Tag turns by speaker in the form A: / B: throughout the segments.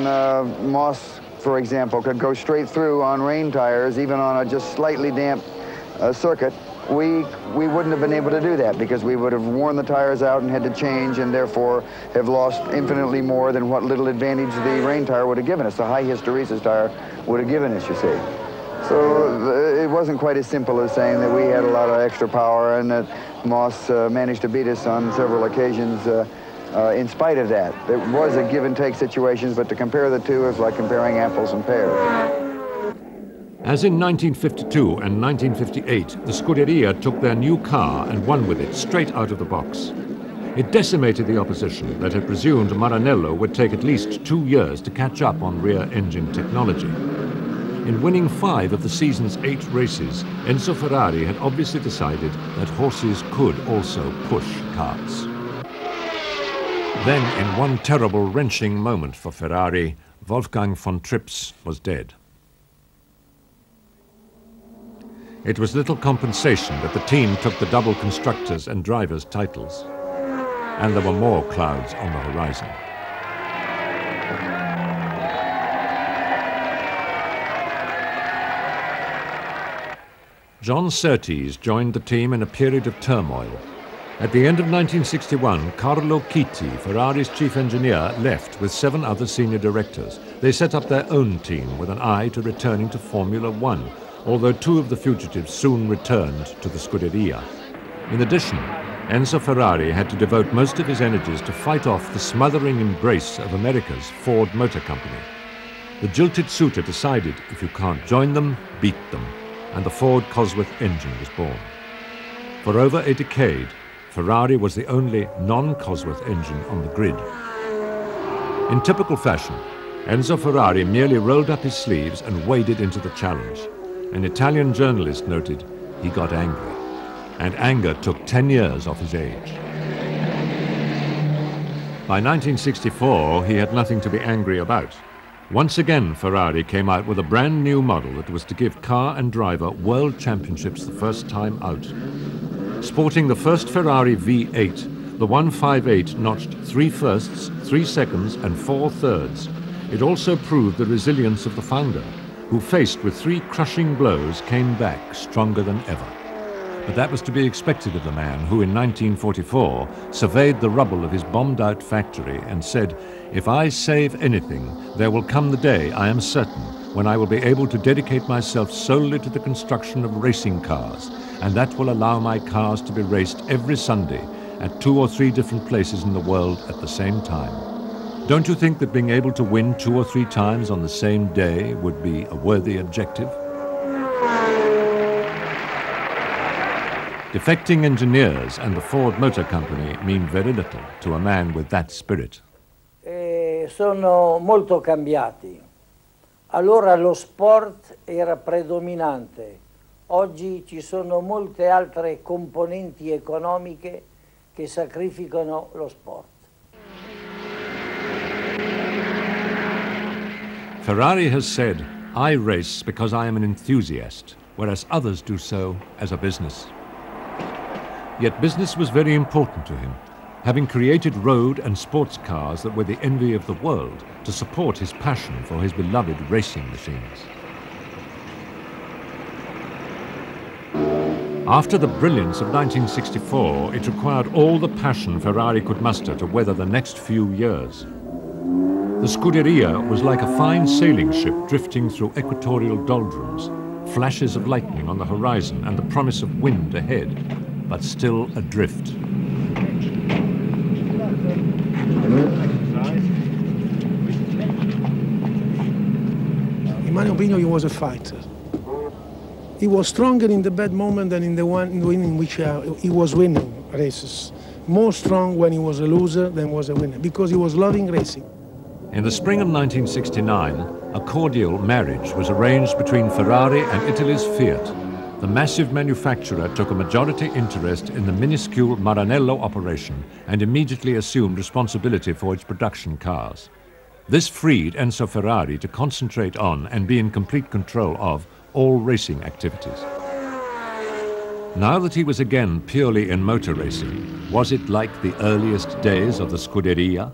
A: when Moss, for example, could go straight through on rain tires, even on a just slightly damp circuit, we wouldn't have been able to do that because we would have worn the tires out and had to change and therefore have lost infinitely more than what little advantage the rain tire would have given us, the high hysteresis tire would have given us, you see. So it wasn't quite as simple as saying that we had a lot of extra power and that Moss managed to beat us on several occasions in spite of that. It was a give and take situation, but to compare the two is like comparing apples and pears.
B: As in 1952 and 1958, the Scuderia took their new car and won with it straight out of the box. It decimated the opposition that had presumed Maranello would take at least 2 years to catch up on rear engine technology. In winning 5 of the season's 8 races, Enzo Ferrari had obviously decided that horses could also push cars. Then, in one terrible wrenching moment for Ferrari, Wolfgang von Trips was dead. It was little compensation that the team took the double constructors' and drivers' titles. And there were more clouds on the horizon. John Surtees joined the team in a period of turmoil. At the end of 1961, Carlo Chitti, Ferrari's chief engineer, left with 7 other senior directors. They set up their own team with an eye to returning to Formula One, although 2 of the fugitives soon returned to the Scuderia. In addition, Enzo Ferrari had to devote most of his energies to fight off the smothering embrace of America's Ford Motor Company. The jilted suitor decided, if you can't join them, beat them, and the Ford Cosworth engine was born. For over a decade, Ferrari was the only non-Cosworth engine on the grid. In typical fashion, Enzo Ferrari merely rolled up his sleeves and waded into the challenge. An Italian journalist noted he got angry, and anger took 10 years off his age. By 1964, he had nothing to be angry about. Once again, Ferrari came out with a brand new model that was to give car and driver world championships the first time out. Sporting the first Ferrari V8, the 158 notched 3 firsts, 3 seconds, and 4 thirds. It also proved the resilience of the founder, who, faced with 3 crushing blows, came back stronger than ever. But that was to be expected of the man who, in 1944, surveyed the rubble of his bombed-out factory and said, "If I save anything, there will come the day, I am certain, when I will be able to dedicate myself solely to the construction of racing cars, and that will allow my cars to be raced every Sunday at 2 or 3 different places in the world at the same time." Don't you think that being able to win 2 or 3 times on the same day would be a worthy objective? Defecting engineers and the Ford Motor Company mean very little to a man with that spirit.
C: Sono molto cambiati. Allora lo sport era predominante. Oggi ci sono molte altre componenti economiche che sacrificano lo sport.
B: Ferrari has said, "I race because I am an enthusiast, whereas others do so as a business." Yet business was very important to him, having created road and sports cars that were the envy of the world to support his passion for his beloved racing machines. After the brilliance of 1964, it required all the passion Ferrari could muster to weather the next few years. The Scuderia was like a fine sailing ship drifting through equatorial doldrums, flashes of lightning on the horizon and the promise of wind ahead, but still adrift.
D: In my opinion, he was a fighter. He was stronger in the bad moment than in the one in which he was winning races. More strong when he was a loser than was a winner, because he was loving racing.
B: In the spring of 1969, a cordial marriage was arranged between Ferrari and Italy's Fiat. The massive manufacturer took a majority interest in the minuscule Maranello operation and immediately assumed responsibility for its production cars. This freed Enzo Ferrari to concentrate on and be in complete control of all racing activities. Now that he was again purely in motor racing, was it like the earliest days of the Scuderia?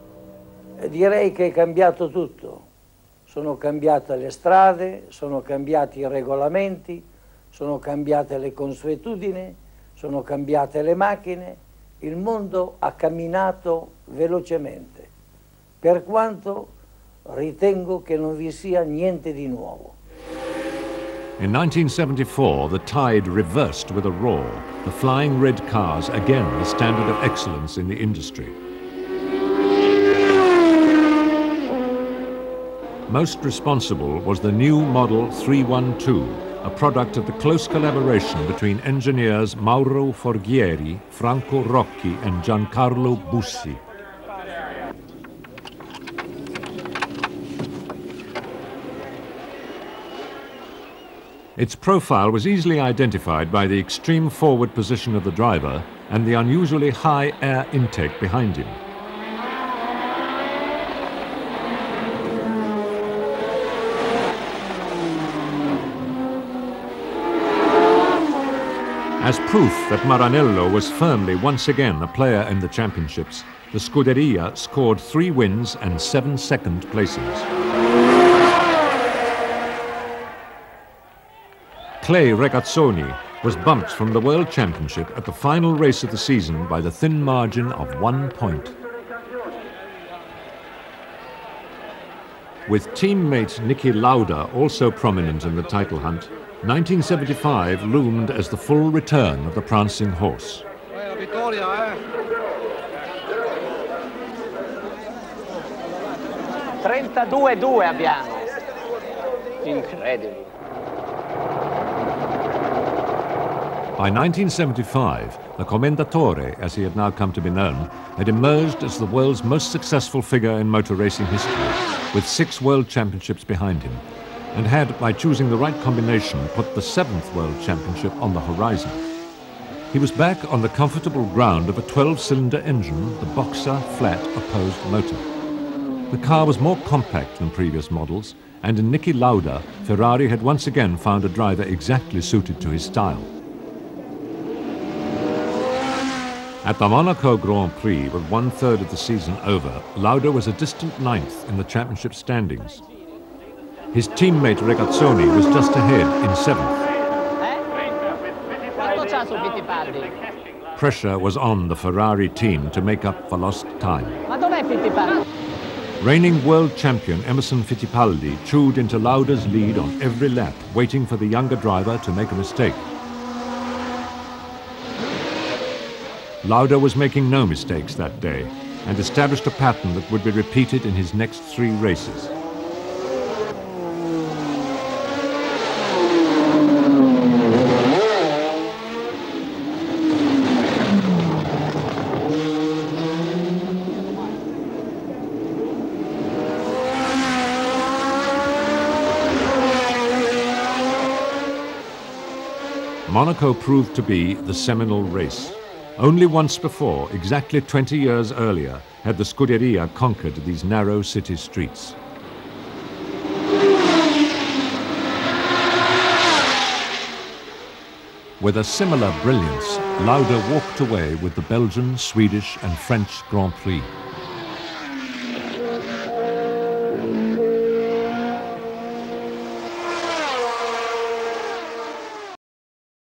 C: Direi che è cambiato tutto. sono cambiate le strade, sono cambiati i regolamenti, sono cambiate le consuetudini, sono cambiate le macchine, il mondo ha camminato velocemente, per quanto ritengo che non vi sia niente di nuovo.
B: In 1974, the tide reversed with a roar, the flying red cars again the standard of excellence in the industry. Most responsible was the new Model 312, a product of the close collaboration between engineers Mauro Forghieri, Franco Rocchi and Giancarlo Bussi. Its profile was easily identified by the extreme forward position of the driver and the unusually high air intake behind him. As proof that Maranello was firmly once again a player in the championships, the Scuderia scored 3 wins and 7 second placings. Clay Regazzoni was bumped from the World Championship at the final race of the season by the thin margin of 1 point. With teammate Niki Lauda also prominent in the title hunt, 1975 loomed as the full return of the prancing horse.
E: 32-2 abbiamo. Incredibile.
B: By 1975, the Commendatore, as he had now come to be known, had emerged as the world's most successful figure in motor racing history, with 6 world championships behind him, and had, by choosing the right combination, put the 7th world championship on the horizon. He was back on the comfortable ground of a 12-cylinder engine, the Boxer flat opposed motor. The car was more compact than previous models, and in Niki Lauda, Ferrari had once again found a driver exactly suited to his style. At the Monaco Grand Prix, with 1/3 of the season over, Lauda was a distant 9th in the championship standings. His teammate Regazzoni was just ahead in 7th. Pressure was on the Ferrari team to make up for lost time.
E: Ma dov'è Fittipaldi?
B: Reigning world champion Emerson Fittipaldi chewed into Lauda's lead on every lap, waiting for the younger driver to make a mistake. Lauda was making no mistakes that day and established a pattern that would be repeated in his next 3 races. Monaco proved to be the seminal race. Only once before, exactly 20 years earlier, had the Scuderia conquered these narrow city streets. With a similar brilliance, Lauda walked away with the Belgian, Swedish and French Grand Prix.